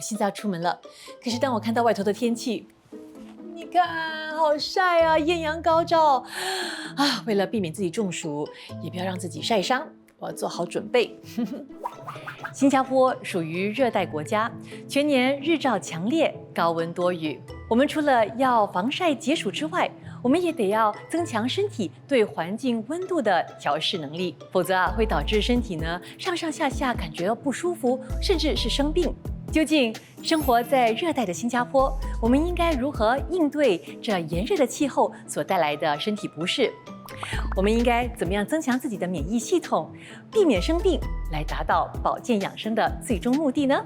现在要出门了。可是当我看到外头的天气，你看好晒啊，艳阳高照啊！为了避免自己中暑，也不要让自己晒伤，我要做好准备。新加坡属于热带国家，全年日照强烈，高温多雨。我们除了要防晒解暑之外，我们也得要增强身体对环境温度的调试能力，否则会导致身体呢上上下下感觉到不舒服，甚至是生病。究竟生活在热带的新加坡，我们应该如何应对这炎热的气候所带来的身体不适？我们应该怎么样增强自己的免疫系统，避免生病，来达到保健养生的最终目的呢？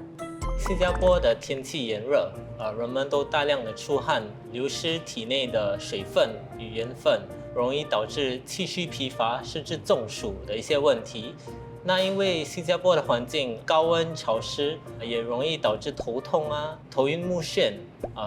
新加坡的天气炎热，人们都大量的出汗，流失体内的水分与盐分，容易导致气虚疲乏，甚至中暑的一些问题。那因为新加坡的环境高温潮湿，也容易导致头痛啊、头晕目眩、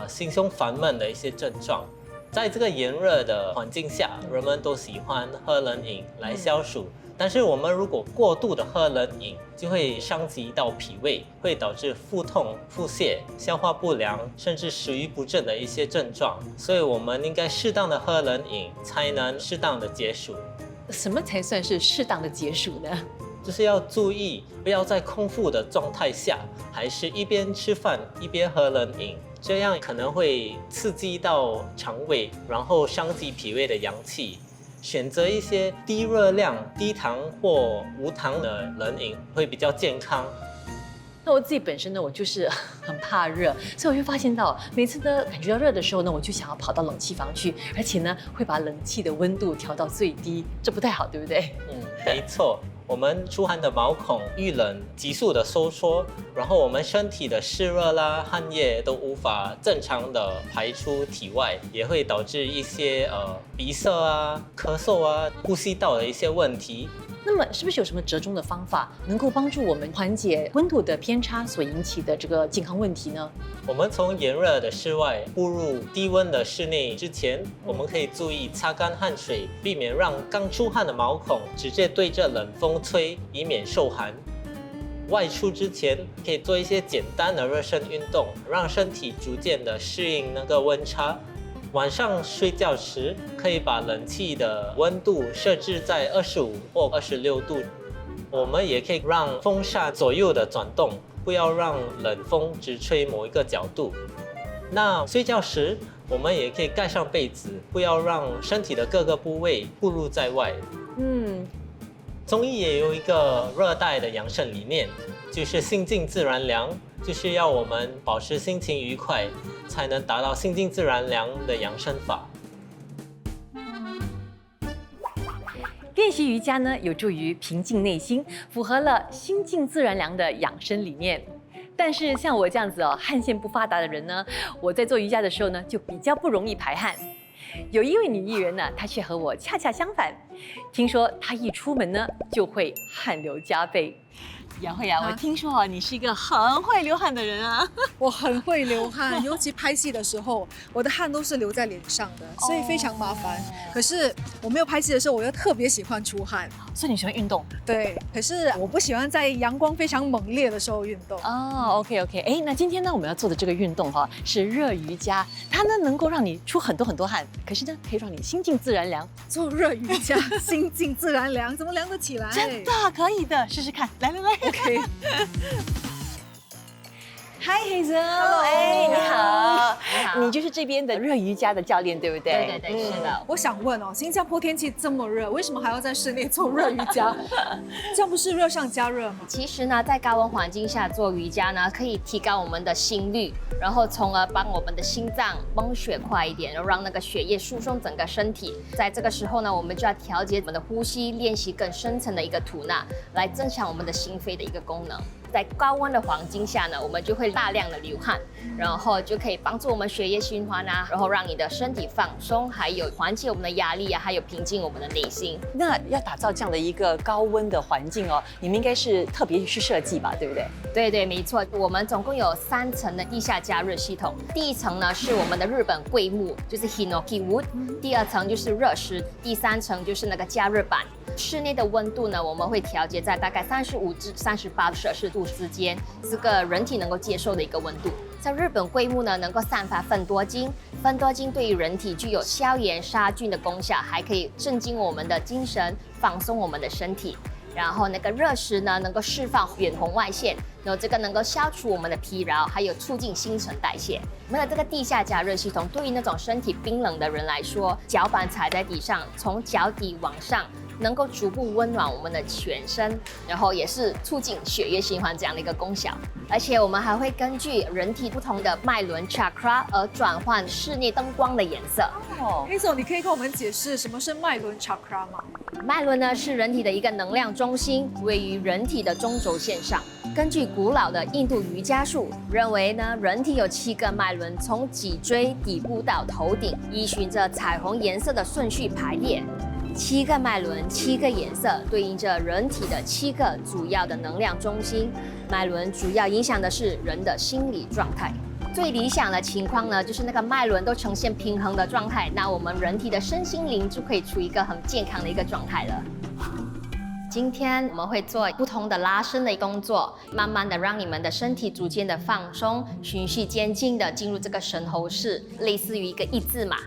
心胸烦闷的一些症状。在这个炎热的环境下，人们都喜欢喝冷饮来消暑。但是我们如果过度的喝冷饮，就会伤及到脾胃，会导致腹痛、腹泻、消化不良，甚至食欲不振的一些症状。所以我们应该适当的喝冷饮，才能适当的解暑。什么才算是适当的解暑呢？就是要注意，不要在空腹的状态下，还是一边吃饭一边喝冷饮，这样可能会刺激到肠胃，然后伤及脾胃的阳气。选择一些低热量、低糖或无糖的冷饮会比较健康。那我自己本身呢，我就是很怕热，所以我就发现到，每次呢感觉到热的时候呢，我就想要跑到冷气房去，而且呢会把冷气的温度调到最低，这不太好，对不对？没错。我们出汗的毛孔遇冷急速的收缩，然后我们身体的湿热啦、汗液都无法正常的排出体外，也会导致一些鼻塞啊、咳嗽啊、呼吸道的一些问题。那么是不是有什么折中的方法，能够帮助我们缓解温度的偏差所引起的这个健康问题呢？我们从炎热的室外步入低温的室内之前，我们可以注意擦干汗水，避免让刚出汗的毛孔直接对着冷风吹，以免受寒。外出之前可以做一些简单的热身运动，让身体逐渐的适应那个温差。晚上睡觉时，可以把冷气的温度设置在25或26度。我们也可以让风扇左右的转动，不要让冷风直吹某一个角度。那睡觉时，我们也可以盖上被子，不要让身体的各个部位暴露在外。中医也有一个热带的养生理念，就是心静自然凉，就是要我们保持心情愉快，才能达到心静自然凉的养生法。练习瑜伽呢，有助于平静内心，符合了心静自然凉的养生理念。但是像我这样子汗腺不发达的人呢，我在做瑜伽的时候呢，就比较不容易排汗。有一位女艺人呢，她却和我恰恰相反。听说她一出门呢，就会汗流浃背。杨慧我听说你是一个很会流汗的人啊。我很会流汗，尤其拍戏的时候，我的汗都是流在脸上的，所以非常麻烦。可是我没有拍戏的时候，我又特别喜欢出汗。所以你喜欢运动？对，可是我不喜欢在阳光非常猛烈的时候运动。OK， 那今天呢，我们要做的这个运动是热瑜伽，它呢能够让你出很多汗，可是呢可以让你心静自然凉。做热瑜伽，心静自然凉，怎么凉得起来？真的可以的，试试看。来。OK。Hi Hazel， 你好，你就是这边的热瑜伽的教练，对不对？对，是的。我想问新加坡天气这么热，为什么还要在室内做热瑜伽？这样不是热上加热吗？其实呢，在高温环境下做瑜伽呢，可以提高我们的心率，然后从而帮我们的心脏泵血快一点，然后让那个血液输送整个身体。在这个时候呢，我们就要调节我们的呼吸，练习更深层的一个吐纳，来增强我们的心肺的一个功能。在高温的环境下呢，我们就会大量的流汗，然后就可以帮助我们血液循环啊，然后让你的身体放松，还有缓解我们的压力啊，还有平静我们的内心。那要打造这样的一个高温的环境你们应该是特别去设计吧，对不对？对，没错。我们总共有3层的地下加热系统。第一层呢是我们的日本桂木，就是 Hinoki Wood；第2层就是热石；第3层就是那个加热板。室内的温度呢，我们会调节在大概35至38摄氏度之间，是个人体能够接受的一个温度。在日本桂木呢，能够散发芬多精，芬多精对于人体具有消炎杀菌的功效，还可以镇静我们的精神，放松我们的身体。然后那个热石呢，能够释放远红外线，然后这个能够消除我们的疲劳，还有促进新陈代谢。我们的这个地下加热系统，对于那种身体冰冷的人来说，脚板踩在底上，从脚底往上，能够逐步温暖我们的全身，然后也是促进血液循环这样的一个功效。而且我们还会根据人体不同的脉轮 chakra 而转换室内灯光的颜色。Hazel，你可以跟我们解释什么是脉轮 chakra 吗？脉轮呢是人体的一个能量中心，位于人体的中轴线上。根据古老的印度瑜伽术，认为呢，人体有7个脉轮，从脊椎底部到头顶，依循着彩虹颜色的顺序排列。7个脉轮，7个颜色，对应着人体的7个主要的能量中心。脉轮主要影响的是人的心理状态。最理想的情况呢，就是那个脉轮都呈现平衡的状态，那我们人体的身心灵就可以处于一个很健康的一个状态了。今天我们会做不同的拉伸的工作，慢慢的让你们的身体逐渐的放松，循序渐进的进入这个神猴式，类似于一个1字马。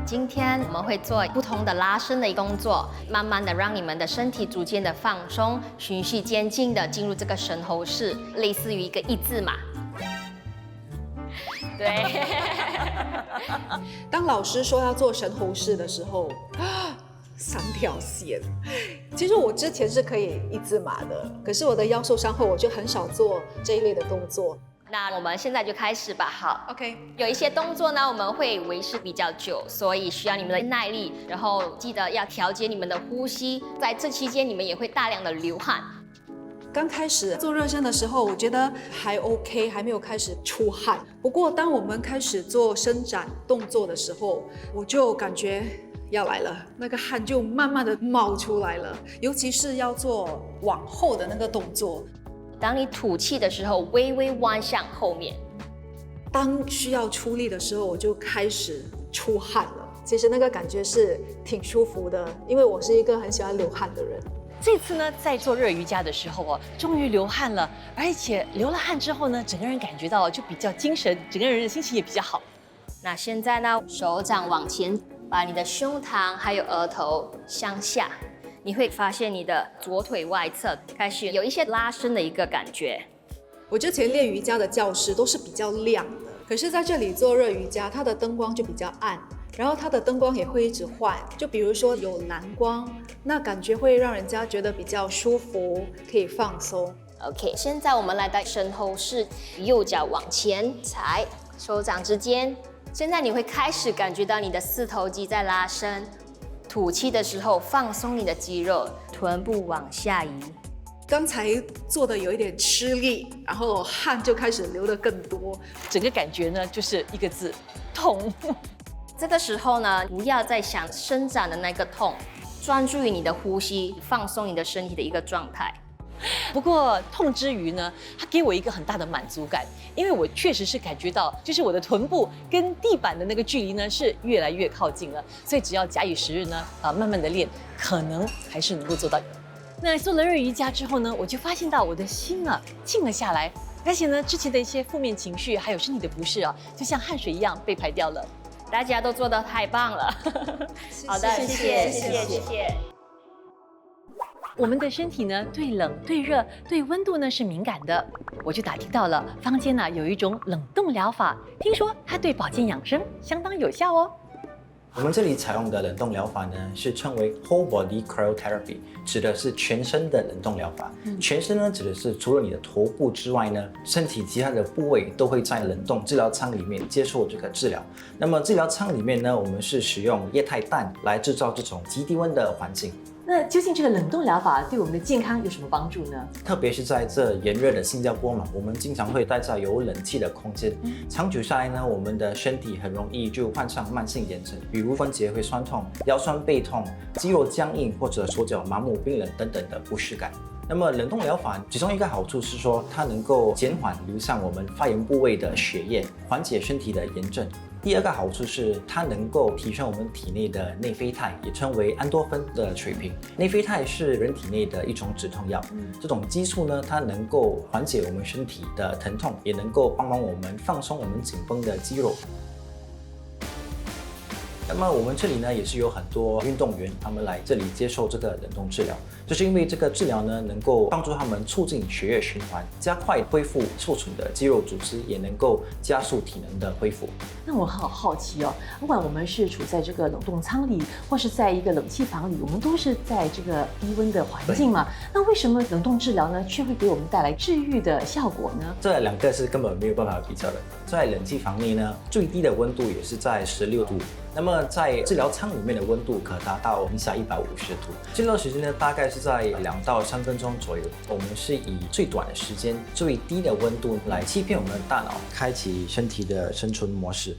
今天我们会做不同的拉伸的工作，慢慢的让你们的身体逐渐的放松，循序渐进的进入这个神猴式，类似于一个1字马。对。当老师说要做神猴式的时候，3条线。其实我之前是可以1字马的，可是我的腰受伤后，我就很少做这一类的动作。那我们现在就开始吧。好 ，OK。有一些动作呢，我们会维持比较久，所以需要你们的耐力，然后记得要调节你们的呼吸，在这期间你们也会大量的流汗。刚开始做热身的时候，我觉得还 OK， 还没有开始出汗。不过当我们开始做伸展动作的时候，我就感觉要来了，那个汗就慢慢的冒出来了，尤其是要做往后的那个动作。当你吐气的时候，微微弯向后面。当需要出力的时候，我就开始出汗了。其实那个感觉是挺舒服的，因为我是一个很喜欢流汗的人。这次呢，在做热瑜伽的时候哦，终于流汗了，而且流了汗之后呢，整个人感觉到就比较精神，整个人的心情也比较好。那现在呢，手掌往前，把你的胸膛还有额头向下。你会发现你的左腿外侧开始有一些拉伸的一个感觉。我之前练瑜伽的教室都是比较亮的，可是在这里做热瑜伽，它的灯光就比较暗，然后它的灯光也会一直换，就比如说有蓝光，那感觉会让人家觉得比较舒服，可以放松。OK， 现在我们来到神猴式，右脚往前踩，手掌之间。现在你会开始感觉到你的四头肌在拉伸。吐气的时候放松你的肌肉，臀部往下移。刚才做的有一点吃力，然后汗就开始流得更多，整个感觉呢就是一个字，痛。这个时候呢，不要再想伸展的那个痛，专注于你的呼吸，放松你的身体的一个状态。不过痛之余呢，它给我一个很大的满足感，因为我确实是感觉到，就是我的臀部跟地板的那个距离呢是越来越靠近了，所以只要假以时日呢，慢慢的练，可能还是能够做到。那做了热瑜伽之后呢，我就发现到我的心啊静了下来，而且呢，之前的一些负面情绪还有身体的不适啊，就像汗水一样被排掉了。大家都做得太棒了。好的，谢谢。我们的身体呢，对冷、对热、对温度呢是敏感的。我就打听到了，坊间呢有一种冷冻疗法，听说它对保健养生相当有效哦。我们这里采用的冷冻疗法呢，是称为 Whole Body Cryotherapy， 指的是全身的冷冻疗法。全身呢，指的是除了你的头部之外呢，身体其他的部位都会在冷冻治疗舱里面接受这个治疗。那么治疗舱里面呢，我们是使用液态氮来制造这种极低温的环境。那究竟这个冷冻疗法对我们的健康有什么帮助呢？特别是在这炎热的新加坡嘛，我们经常会待在有冷气的空间，长久下来呢，我们的身体很容易就患上慢性炎症，比如关节会酸痛、腰酸背痛、肌肉僵硬或者手脚麻木、冰冷等等的不适感。那么冷冻疗法其中一个好处是说，它能够减缓流向我们发炎部位的血液，缓解身体的炎症。第二个好处是，它能够提升我们体内的内啡肽，也称为安多酚的水平。内啡肽是人体内的一种止痛药，这种激素呢，它能够缓解我们身体的疼痛，也能够帮忙我们放松我们紧绷的肌肉。那么我们这里呢，也是有很多运动员，他们来这里接受这个冷冻治疗，就是因为这个治疗呢，能够帮助他们促进血液循环，加快恢复受损的肌肉组织，也能够加速体能的恢复。那我很好奇哦，不管我们是处在这个冷冻舱里，或是在一个冷气房里，我们都是在这个低温的环境嘛。那为什么冷冻治疗呢，却会给我们带来治愈的效果呢？这两个是根本没有办法比较的。在冷气房内呢，最低的温度也是在16度。那么在治疗舱里面的温度可达到零下150度，治疗时间呢大概是在2到3分钟左右。我们是以最短的时间、最低的温度来欺骗我们的大脑，开启身体的生存模式。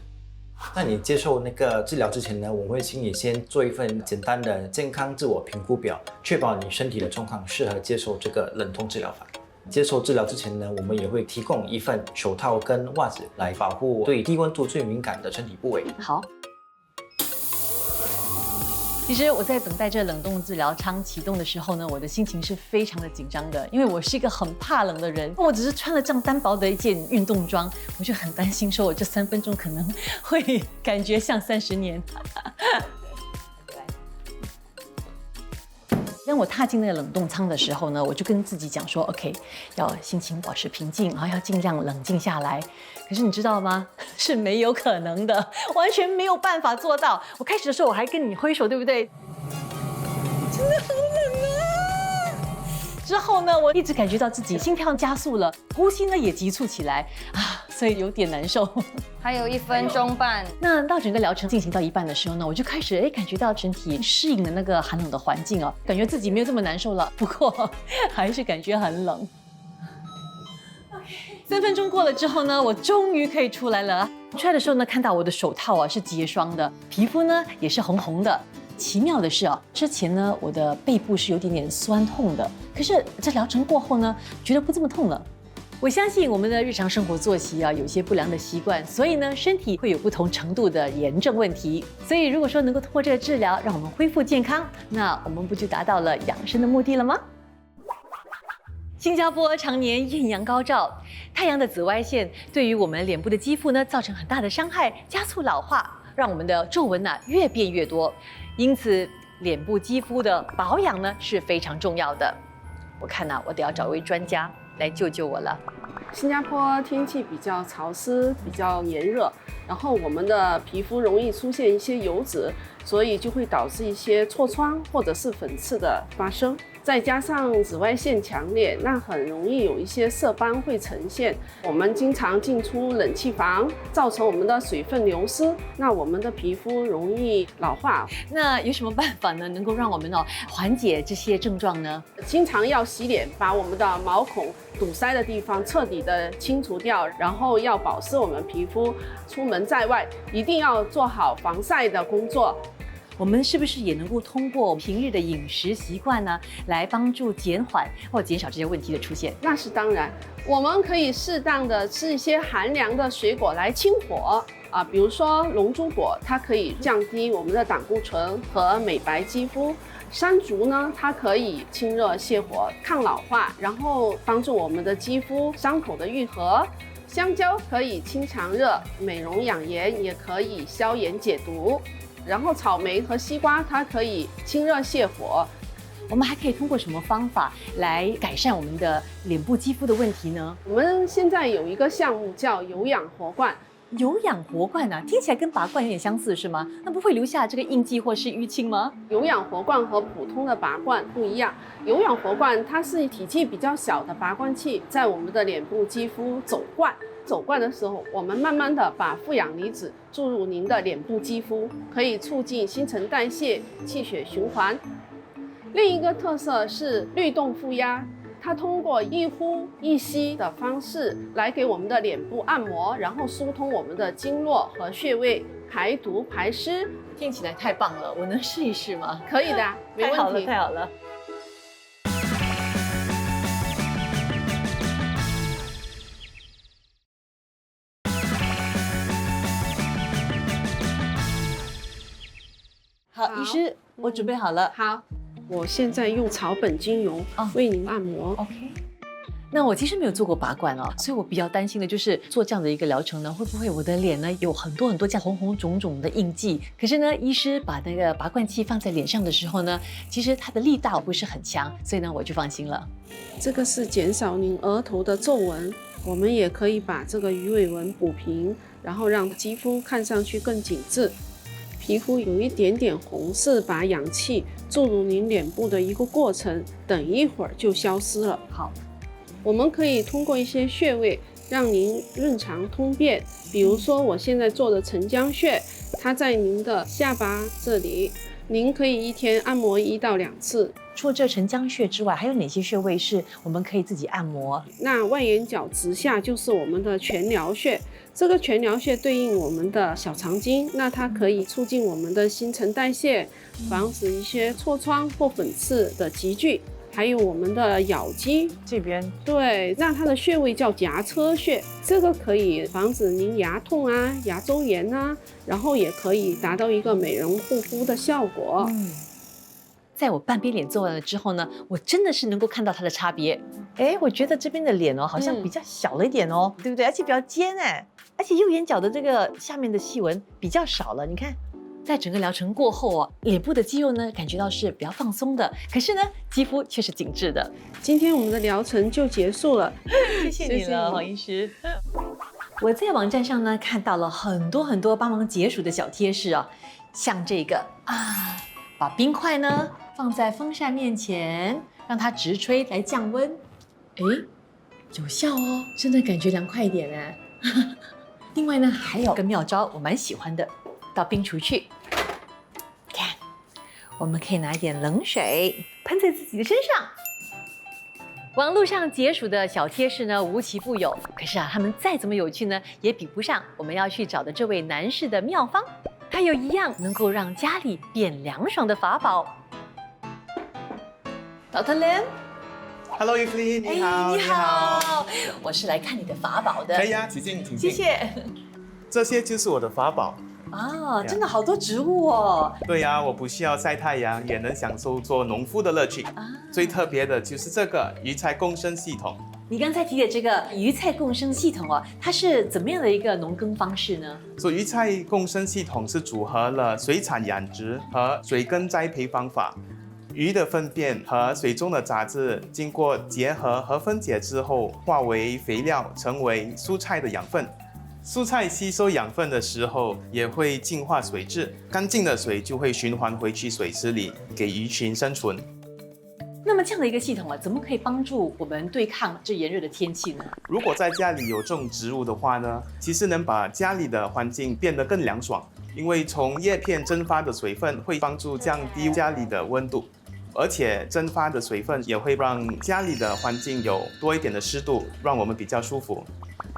在你接受那个治疗之前呢，我会请你先做一份简单的健康自我评估表，确保你身体的状况适合接受这个冷冻治疗法。接受治疗之前呢，我们也会提供一份手套跟袜子来保护对低温度最敏感的身体部位。好。其实我在等待这冷冻治疗舱启动的时候呢，我的心情是非常的紧张的，因为我是一个很怕冷的人。我只是穿了这样单薄的一件运动装，我就很担心说我这3分钟可能会感觉像30年。当我踏进那个冷冻舱的时候呢，我就跟自己讲说 ，OK， 要心情保持平静，然后要尽量冷静下来。可是你知道吗？是没有可能的，完全没有办法做到。我开始的时候我还跟你挥手，对不对？真的很冷啊！之后呢，我一直感觉到自己心跳加速了，呼吸呢也急促起来啊，所以有点难受。还有1分钟半。那到整个疗程进行到一半的时候呢，我就开始感觉到身体适应了那个寒冷的环境哦，感觉自己没有这么难受了，不过还是感觉很冷。3分钟过了之后呢，我终于可以出来了。出来的时候呢，看到我的手套啊是结霜的，皮肤呢也是红红的。奇妙的是啊，之前呢我的背部是有点酸痛的，可是这疗程过后呢，觉得不这么痛了。我相信我们的日常生活作息啊，有些不良的习惯，所以呢，身体会有不同程度的炎症问题。所以如果说能够通过这个治疗，让我们恢复健康，那我们不就达到了养生的目的了吗？新加坡常年艳阳高照，太阳的紫外线对于我们脸部的肌肤呢，造成很大的伤害，加速老化，让我们的皱纹越变越多。因此，脸部肌肤的保养呢是非常重要的。我看我得要找一位专家来救救我了。新加坡天气比较潮湿，比较炎热，然后我们的皮肤容易出现一些油脂，所以就会导致一些痤疮或者是粉刺的发生。再加上紫外线强烈，那很容易有一些色斑会呈现。我们经常进出冷气房，造成我们的水分流失，那我们的皮肤容易老化。那有什么办法呢，能够让我们缓解这些症状呢？经常要洗脸，把我们的毛孔堵塞的地方彻底的清除掉，然后要保湿我们皮肤。出门在外一定要做好防晒的工作。我们是不是也能够通过平日的饮食习惯呢，来帮助减缓或减少这些问题的出现？那是当然，我们可以适当的吃一些寒凉的水果来清火啊，比如说龙珠果，它可以降低我们的胆固醇和美白肌肤。山竹呢，它可以清热泻火、抗老化，然后帮助我们的肌肤伤口的愈合。香蕉可以清肠热、美容养颜，也可以消炎解毒。然后草莓和西瓜，它可以清热泻火。我们还可以通过什么方法来改善我们的脸部肌肤的问题呢？我们现在有一个项目叫有氧活冠。有氧活冠听起来跟拔罐有点相似是吗？那不会留下这个印记或是淤青吗？有氧活冠和普通的拔罐不一样，有氧活冠它是体积比较小的拔罐器，在我们的脸部肌肤走罐。走罐的时候，我们慢慢的把负氧离子注入您的脸部肌肤，可以促进新陈代谢、气血循环。另一个特色是律动负压，它通过一呼一吸的方式来给我们的脸部按摩，然后疏通我们的经络和穴位，排毒排湿。听起来太棒了，我能试一试吗？可以的，没太好了，问题。太好了。好，好医师，我准备好了。好，我现在用草本精油为您按摩。 OK。那我其实没有做过拔罐哦，所以我比较担心的就是做这样的一个疗程呢，会不会我的脸呢有很多这样红红肿肿的印记？可是呢，医师把那个拔罐器放在脸上的时候呢，其实它的力道不是很强，所以呢我就放心了。这个是减少您额头的皱纹，我们也可以把这个鱼尾纹补平，然后让肌肤看上去更紧致。皮肤有一点点红，是把氧气注入您脸部的一个过程，等一会儿就消失了。好。我们可以通过一些穴位让您润肠通便，比如说我现在做的承浆穴，它在您的下巴这里，您可以一天按摩1到2次。除了这承浆穴之外，还有哪些穴位是我们可以自己按摩？那外眼角直下就是我们的全髎穴，这个全髎穴对应我们的小肠经，那它可以促进我们的新陈代谢，防止一些痤疮或粉刺的集聚。还有我们的咬肌这边，对，那它的穴位叫颊车穴，这个可以防止您牙痛啊、牙周炎啊，然后也可以达到一个美容护肤的效果。在我半边脸做完了之后呢，我真的是能够看到它的差别。哎，我觉得这边的脸哦，好像比较小了一点哦，对不对？而且比较尖哎，而且右眼角的这个下面的细纹比较少了，你看。在整个疗程过后哦，脸部的肌肉呢感觉到是比较放松的，可是呢，肌肤却是紧致的。今天我们的疗程就结束了，谢谢你了，黄医师。我在网站上呢看到了很多帮忙解暑的小贴士啊，像这个啊，把冰块呢放在风扇面前，让它直吹来降温，哎，有效哦，真的感觉凉快一点哎。另外呢，还有个妙招，我蛮喜欢的，到冰厨去。看，我们可以拿一点冷水喷在自己的身上。网络上解暑的小贴士呢，无奇不有。可是啊，他们再怎么有趣呢，也比不上我们要去找的这位男士的妙方。他有一样能够让家里变凉爽的法宝。Dr. Lam，Hello Evelyn， 你好，你好，我是来看你的法宝的。可以啊，请进，请进。谢谢。这些就是我的法宝。啊，真的好多植物哦。对呀，我不需要晒太阳，也能享受做农夫的乐趣。最特别的就是这个鱼菜共生系统。你刚才提的这个鱼菜共生系统哦，它是怎么样的一个农耕方式呢？所以鱼菜共生系统是组合了水产养殖和水耕栽培方法。鱼的粪便和水中的杂质经过结合和分解之后，化为肥料，成为蔬菜的养分。蔬菜吸收养分的时候，也会净化水质，干净的水就会循环回去水池里，给鱼群生存。那么这样的一个系统啊，怎么可以帮助我们对抗这炎热的天气呢？如果在家里有种植物的话呢，其实能把家里的环境变得更凉爽，因为从叶片蒸发的水分会帮助降低家里的温度。而且蒸发的水分也会让家里的环境有多一点的湿度，让我们比较舒服。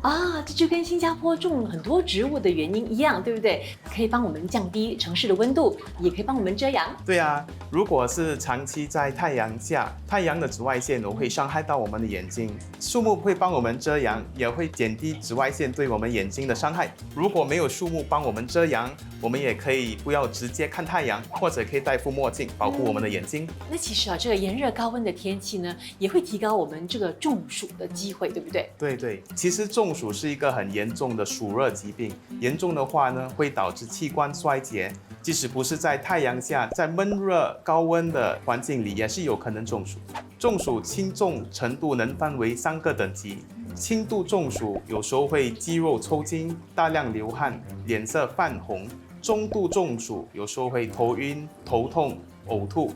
啊，这就跟新加坡种很多植物的原因一样，对不对？可以帮我们降低城市的温度，也可以帮我们遮阳。对啊，如果是长期在太阳下，太阳的紫外线会伤害到我们的眼睛。树木会帮我们遮阳，也会减低紫外线对我们眼睛的伤害。如果没有树木帮我们遮阳，我们也可以不要直接看太阳，或者可以戴副墨镜保护我们的眼睛。那其实啊，这个炎热高温的天气呢，也会提高我们这个中暑的机会，对不对？对，其实中暑是一个很严重的暑热疾病，严重的话呢，会导致器官衰竭。即使不是在太阳下，在闷热高温的环境里，也是有可能中暑。中暑轻重程度能分为3个等级。轻度中暑有时候会肌肉抽筋、大量流汗、脸色泛红；中度中暑有时候会头晕、头痛、呕吐；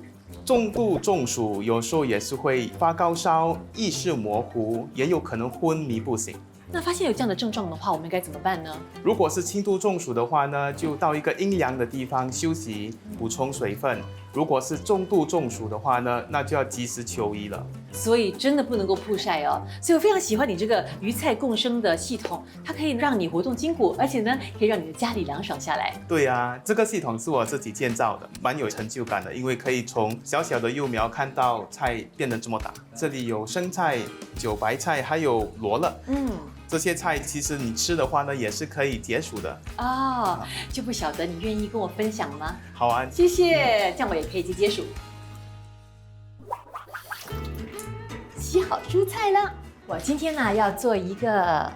重度中暑有时候也是会发高烧、意识模糊，也有可能昏迷不醒。那发现有这样的症状的话，我们该怎么办呢？如果是轻度中暑的话呢，就到一个阴凉的地方休息，补充水分。如果是重度中暑的话呢，那就要及时求医了。所以真的不能够曝晒哦。所以我非常喜欢你这个鱼菜共生的系统，它可以让你活动筋骨，而且呢，可以让你的家里凉爽下来。对啊，这个系统是我自己建造的，蛮有成就感的，因为可以从小小的幼苗看到菜变得这么大。这里有生菜、韭白菜，还有罗勒。这些菜其实你吃的话呢，也是可以解暑的。哦，就不晓得你愿意跟我分享吗？好啊，谢谢，这样我也可以解暑。洗好蔬菜了，我今天呢要做一个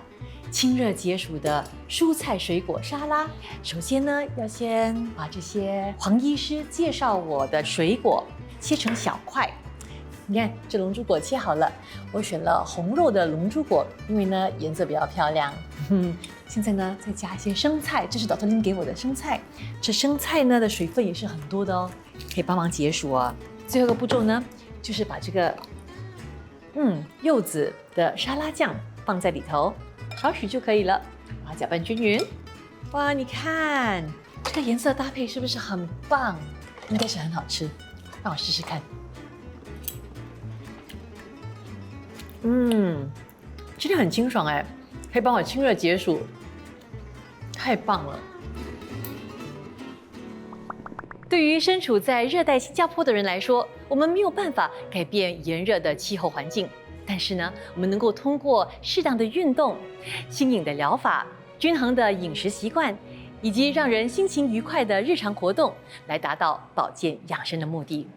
清热解暑的蔬菜水果沙拉。首先呢，要先把这些黄医师介绍我的水果切成小块。你看，这龙珠果切好了，我选了红肉的龙珠果，因为呢颜色比较漂亮。现在呢再加一些生菜，这是导特林给我的生菜。这生菜呢的水分也是很多的哦，可以帮忙解暑哦。最后一个步骤呢，就是把这个柚子的沙拉酱放在里头，少许就可以了，把它搅拌均匀。哇，你看这个颜色搭配是不是很棒？应该是很好吃，让我试试看。真的很清爽哎，可以帮我清热解暑，太棒了。对于身处在热带新加坡的人来说，我们没有办法改变炎热的气候环境，但是呢，我们能够通过适当的运动、新颖的疗法、均衡的饮食习惯，以及让人心情愉快的日常活动，来达到保健养生的目的。